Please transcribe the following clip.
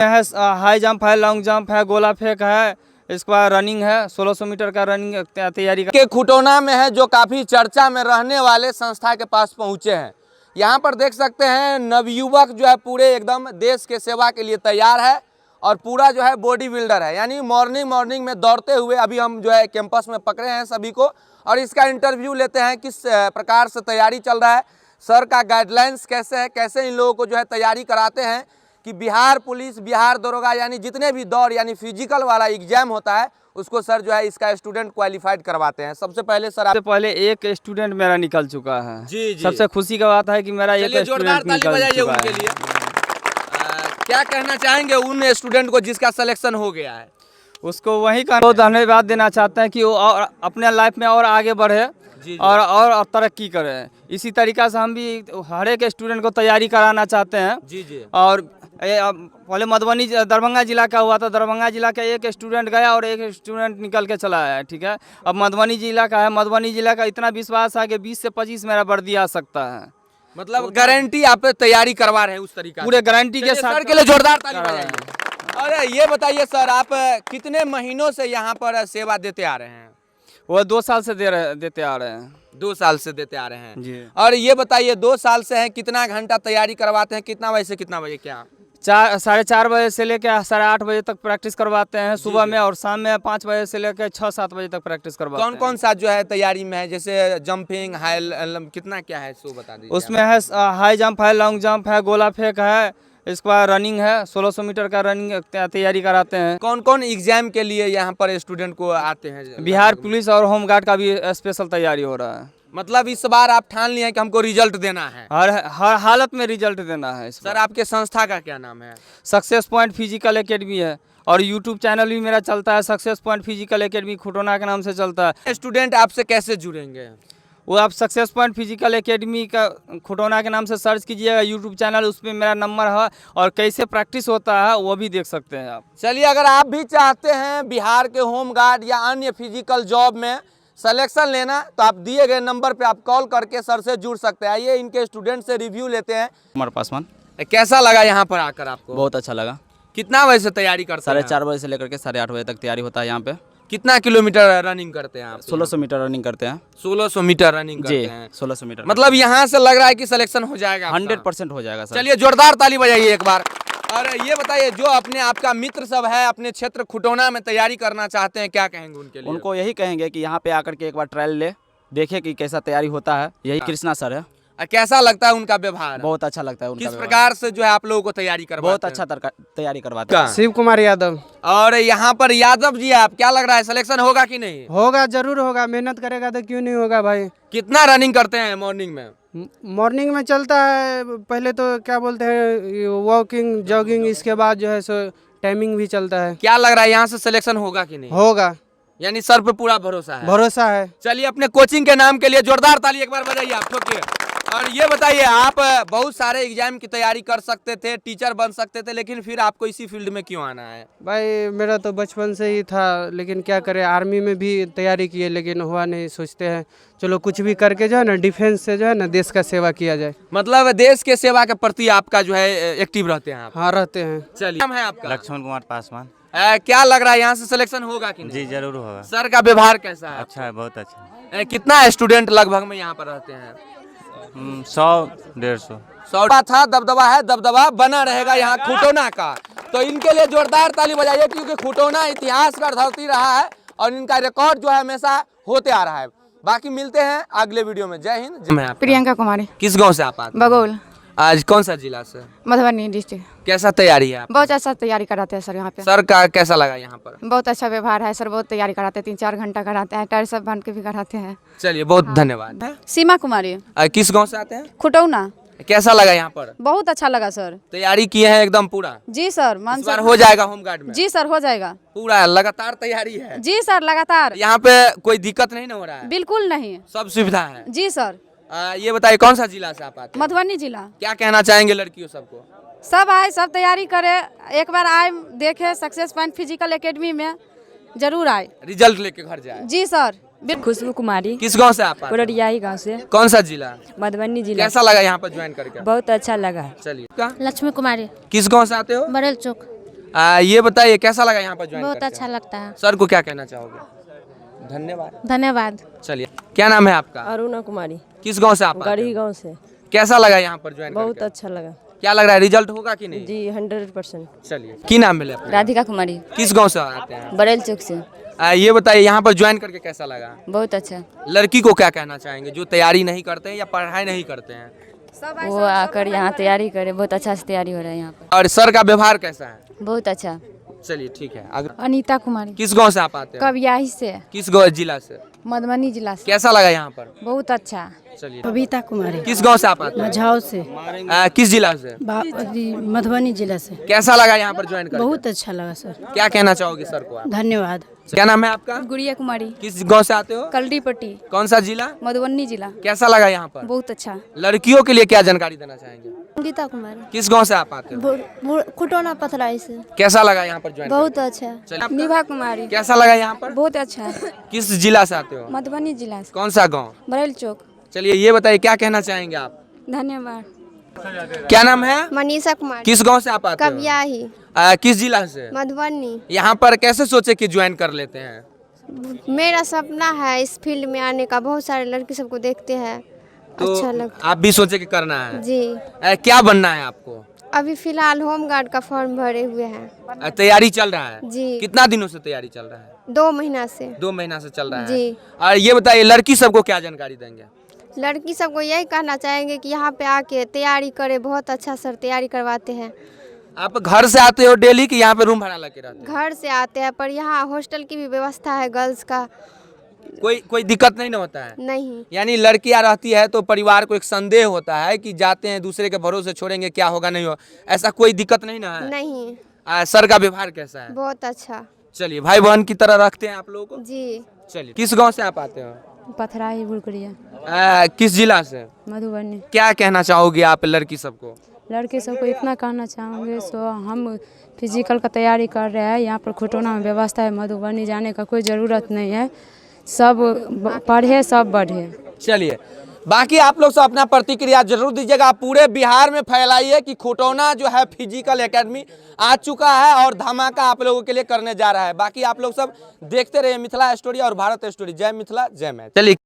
है high jump है, long jump है, गोला फेंक है, इसके बाद रनिंग है, 1600 मीटर का रनिंग तैयारी के खुटौना में है जो काफ़ी चर्चा में रहने वाले संस्था के पास पहुंचे हैं। यहाँ पर देख सकते हैं नवयुवक जो है पूरे एकदम देश के सेवा के लिए तैयार है और पूरा जो है बॉडी बिल्डर है, यानी मॉर्निंग में दौड़ते हुए अभी हम जो है कैंपस में पकड़े हैं सभी को और इसका इंटरव्यू लेते हैं किस प्रकार से तैयारी चल रहा है, सर का गाइडलाइंस कैसे है, कैसे इन लोगों को जो है तैयारी कराते हैं कि बिहार पुलिस, बिहार दरोगा यानी जितने भी दौड़ यानी फिजिकल वाला एग्जाम होता है उसको सर जो है इसका स्टूडेंट क्वालिफाइड करवाते हैं। सबसे पहले सर सबसे पहले एक स्टूडेंट मेरा निकल चुका है। जी। सबसे खुशी का बात है कि मेरा एक जोरदार ताली बजाइए उनके लिए। क्या कहना चाहेंगे उन स्टूडेंट को जिसका सिलेक्शन हो गया है? उसको वही का धन्यवाद देना चाहते हैं कि वो और अपने लाइफ में और आगे बढ़े और तरक्की करें। इसी तरीका से हम भी हर एक स्टूडेंट को तैयारी कराना चाहते हैं। जी। और पहले मधुबनी दरभंगा जिला का हुआ था, दरभंगा जिला का एक स्टूडेंट गया और एक स्टूडेंट निकल के चला आया, ठीक है। अब मधुबनी जिला का है, मधुबनी जिला का इतना विश्वास है कि 20 से 25 मेरा वर्दी आ सकता है। मतलब गारंटी आप तैयारी करवा रहे हैं उस तरीका पूरे गारंटी के साथ। सर के लिए जोरदार ताली बजाइए। अरे ये बताइए सर, आप कितने महीनों से यहाँ पर सेवा देते आ रहे हैं? वो 2 साल से देते आ रहे हैं। 2 साल से देते आ रहे हैं जी। और ये बताइए 2 साल से है, कितना घंटा तैयारी करवाते हैं, कितना बजे से कितना बजे? क्या 4:30 बजे से लेकर 8:30 बजे तक प्रैक्टिस करवाते हैं सुबह में, और शाम में 5 बजे से लेकर 6-7 बजे तक प्रैक्टिस करवाते हैं। कौन सा जो है तैयारी में है, जैसे जंपिंग, हाई, कितना क्या है सो बता दीजिए। उसमें है हाई जंप है, लॉन्ग जंप है, गोला फेंक है, इसके बाद रनिंग है, 1600 मीटर का रनिंग तैयारी कराते हैं। कौन एग्जाम के लिए यहाँ पर स्टूडेंट को आते हैं? बिहार पुलिस और होमगार्ड का भी स्पेशल तैयारी हो रहा है। मतलब इस बार आप ठान लिए हैं कि हमको रिजल्ट देना है, हर हालत में रिजल्ट देना है। सर आपके संस्था का क्या नाम है? सक्सेस पॉइंट फिजिकल एकेडमी है और यूट्यूब चैनल भी मेरा चलता है, success point physical academy Khutauna के नाम से चलता है। स्टूडेंट आपसे कैसे जुड़ेंगे? वो आप सक्सेस पॉइंट फिजिकल एकेडमी का खुटौना के नाम से सर्च कीजिएगा यूट्यूब चैनल, उस पर मेरा नंबर है और कैसे प्रैक्टिस होता है वो भी देख सकते हैं आप। चलिए, अगर आप भी चाहते हैं बिहार के होमगार्ड या अन्य फिजिकल जॉब में सिलेक्शन लेना तो आप दिए गए नंबर पे आप कॉल करके सर से जुड़ सकते हैं। आइए इनके स्टूडेंट से रिव्यू लेते हैं। कुमार पासवान। कैसा लगा यहाँ पर आकर आपको? बहुत अच्छा लगा। कितना बजे से तैयारी करते हैं? 4:30 बजे से लेकर के 8:30 बजे तक तैयारी होता है यहाँ पे। कितना किलोमीटर रनिंग करते हैं आप? 1600 मीटर रनिंग करते हैं। 1600 मीटर रनिंग करते हैं। 1600 मीटर। मतलब यहाँ से लग रहा है कि सिलेक्शन हो जाएगा? 100% हो जाएगा सर। चलिए जोरदार ताली बजाइए एक बार। और ये बताइए, जो अपने आपका मित्र सब है अपने क्षेत्र खुटौना में तैयारी करना चाहते हैं, क्या कहेंगे उनके लिए? उनको यही कहेंगे कि यहाँ पे आकर के एक बार ट्रायल ले, देखे कि कैसा तैयारी होता है। यही कृष्णा सर है। कैसा लगता है उनका व्यवहार? बहुत अच्छा लगता है उनका किस प्रकार से जो है आप लोगों को तैयारी करवाते हैं? बहुत अच्छा तैयारी करवाते हैं। शिव कुमार यादव। और यहाँ पर यादव जी, आप क्या लग रहा है सिलेक्शन होगा कि नहीं? होगा, जरूर होगा। मेहनत करेगा तो क्यों नहीं होगा भाई। कितना रनिंग करते हैं मॉर्निंग में? मॉर्निंग में चलता है, पहले तो क्या बोलते हैं वॉकिंग, जॉगिंग, इसके बाद जो है सो टाइमिंग भी चलता है। क्या लग रहा है यहाँ से सिलेक्शन होगा कि नहीं? होगा, यानी सर पे पूरा भरोसा है? भरोसा है। चलिए, अपने कोचिंग के नाम के लिए जोरदार ताली एक बार बजाइए आप, ठोकिए। और ये बताइए, आप बहुत सारे एग्जाम की तैयारी कर सकते थे, टीचर बन सकते थे, लेकिन फिर आपको इसी फील्ड में क्यों आना है? भाई मेरा तो बचपन से ही था, लेकिन क्या करें, आर्मी में भी तैयारी किए लेकिन हुआ नहीं। सोचते हैं चलो कुछ भी करके जो है ना, डिफेंस से जो है ना देश का सेवा किया जाए। मतलब देश के सेवा के प्रति आपका जो है एक्टिव रहते हैं आप? हाँ, रहते हैं। चलिए, नाम है आपका? लक्ष्मण कुमार पासवान। क्या लग रहा है यहाँ से सिलेक्शन होगा कि नहीं? जी जरूर होगा। सर का व्यवहार कैसा है? अच्छा है, बहुत अच्छा। कितना स्टूडेंट लगभग में यहाँ पर रहते हैं? 100-150। 100 था, दबदबा है, दबदबा बना रहेगा यहाँ खुटौना का। तो इनके लिए जोरदार ताली बजाइए, क्योंकि खुटौना इतिहास का धरती रहा है और इनका रिकॉर्ड जो है हमेशा होते आ रहा है। बाकी मिलते हैं अगले वीडियो में। जय हिंद। प्रियंका कुमारी। किस गांव से आप आते हैं? बगौल। आज कौन सा जिला से? मधुबनी डिस्ट्रिक्ट। कैसा तैयारी है आप? बहुत अच्छा तैयारी कराते हैं सर यहाँ पे। सर का कैसा लगा यहाँ पर? बहुत अच्छा व्यवहार है सर, बहुत तैयारी कराते हैं, 3-4 घंटा कराते हैं, टायर सब बांध के भी कराते हैं। चलिए, बहुत धन्यवाद। सीमा कुमारी। किस गांव से आते हैं? खुटौना। कैसा लगा यहाँ पर? बहुत अच्छा लगा सर। तैयारी किए हैं एकदम पूरा? जी सर, इस बार हो जाएगा होमगार्ड में? जी सर, हो जाएगा। पूरा लगातार तैयारी है? जी सर, लगातार। यहाँ पे कोई दिक्कत नहीं ना हो रहा है? बिल्कुल नहीं, सब सुविधा है? जी सर। ये बताइए, कौन सा जिला से आप आते हैं? मधुबनी जिला। क्या कहना चाहेंगे लड़कियों सबको? सब आए, सब तैयारी करे, एक बार आए देखे सक्सेस पॉइंट फिजिकल एकेडमी में, जरूर आए, रिजल्ट लेके घर जाए। जी सर। खुशबू कुमारी। किस गांव से आप? पुररिया ही गाँव से। कौन सा जिला? मधुबनी जिला। कैसा लगा यहाँ पर ज्वाइन करके? बहुत अच्छा लगा। चलिए। लक्ष्मी कुमारी। किस गांव से आते हो? बरेल चौक। ये बताइए कैसा लगा यहाँ पर ज्वाइन बहुत करके? अच्छा लगता है। सर को क्या कहना चाहोगे? धन्यवाद। धन्यवाद। चलिए, क्या नाम है आपका? अरुणा कुमारी, किस गांव से आप आते गढ़ी हो? गांव से। कैसा लगा यहाँ पर ज्वाइन बहुत करके? अच्छा लगा क्या लग रहा है, रिजल्ट होगा कि नहीं? जी, 100%। चलिए, की नाम मिले अपना? राधिका कुमारी किस गांव से आते हैं? बरेल चौक से। ये बताइए यहाँ पर ज्वाइन करके कैसा लगा? बहुत अच्छा। लड़की को क्या कहना चाहेंगे जो तैयारी नहीं करते हैं या पढ़ाई नहीं करते हैं? वो आकर यहाँ तैयारी करे, बहुत अच्छा से तैयारी हो रहा है यहाँ पर। और सर का व्यवहार कैसा है? बहुत अच्छा। चलिए ठीक है। आगे अनीता कुमारी, किस गांव से आप आते हैं? कबियाही से, किस गांव जिला से? मधुबनी जिला से। कैसा लगा यहाँ पर? बहुत अच्छा। चलिए, कविता कुमारी, किस गांव से आप आते हैं? मझाव से, किस जिला से? मधुबनी जिला से। कैसा लगा यहाँ पर ज्वाइन करके? बहुत अच्छा लगा सर, क्या कहना चाहोगे सर को आप? धन्यवाद। क्या नाम है आपका? गुड़िया कुमारी, किस गांव से आते हो? कलडीपट्टी, कौन सा जिला? मधुबनी जिला। कैसा लगा यहाँ पर? बहुत अच्छा। लड़कियों के लिए क्या जानकारी देना चाहेंगे? गीता कुमारी, किस गांव से आप आते हो? खुटोना पथराई से। कैसा लगा यहाँ पर ज्वाइन? बहुत अच्छा। चलिए, निभा कुमारी, कैसा लगा यहाँ पर? बहुत अच्छा। किस जिला से आते हो? मधुबनी जिला से, कौन सा गांव? बरेल चौक। चलिए, ये बताइए क्या कहना चाहेंगे आप? धन्यवाद। क्या नाम है? मनीषा कुमारी, किस गांव से आप आते हो? कबियाही, किस जिला से? मधुबनी। यहाँ पर कैसे सोचे कि ज्वाइन कर लेते हैं? मेरा सपना है इस फील्ड में आने का, बहुत सारे लड़की सबको देखते हैं, तो अच्छा लगता आप भी सोचे कि करना है? जी। क्या बनना है आपको? अभी फिलहाल होम गार्ड का फॉर्म भरे हुए हैं। तैयारी चल रहा है? जी। कितना दिनों से तैयारी चल रहा है? 2 महीना से। 2 महीना से चल रहा है। जी। और ये बताइए लड़की सबको क्या जानकारी देंगे? लड़की सबको यही कहना चाहेंगे कि यहाँ पे आके तैयारी करे, बहुत अच्छा सर तैयारी करवाते हैं। आप घर से आते हो डेली कि यहाँ पे रूम भाड़ा लेके रहते हो? घर से आते हैं, पर यहाँ हॉस्टल की भी व्यवस्था है गर्ल्स का। कोई दिक्कत नहीं ना होता है? नहीं। यानी लड़कियां रहती है तो परिवार को एक संदेह होता है कि जाते हैं दूसरे के भरोसे छोड़ेंगे, क्या होगा नहीं हो, ऐसा कोई दिक्कत नहीं ना है? नहीं। सर का व्यवहार कैसा है? बहुत अच्छा। चलिए, भाई बहन की तरह रखते हैं आप लोगों को? जी। चलिए, किस गांव से आप आते हो? पथराही बुड़करिया, किस जिला से? मधुबनी। क्या कहना चाहोगे आप लड़की सबको? लड़के सबको इतना कहना चाहूँगे, सो हम फिजिकल का तैयारी कर रहे हैं, यहाँ पर खुटोना में व्यवस्था है, मधुबनी जाने का कोई ज़रूरत नहीं है, सब पढ़े सब बढ़े। चलिए, बाकी आप लोग सब अपना प्रतिक्रिया जरूर दीजिएगा। पूरे बिहार में फैलाइए कि खुटौना जो है फिजिकल एकेडमी आ चुका है और धमाका आप लोगों के लिए करने जा रहा है। बाकी आप लोग सब देखते रहिए मिथिला स्टोरी और भारत स्टोरी। जय मिथिला, जय मैथिली। चलिए।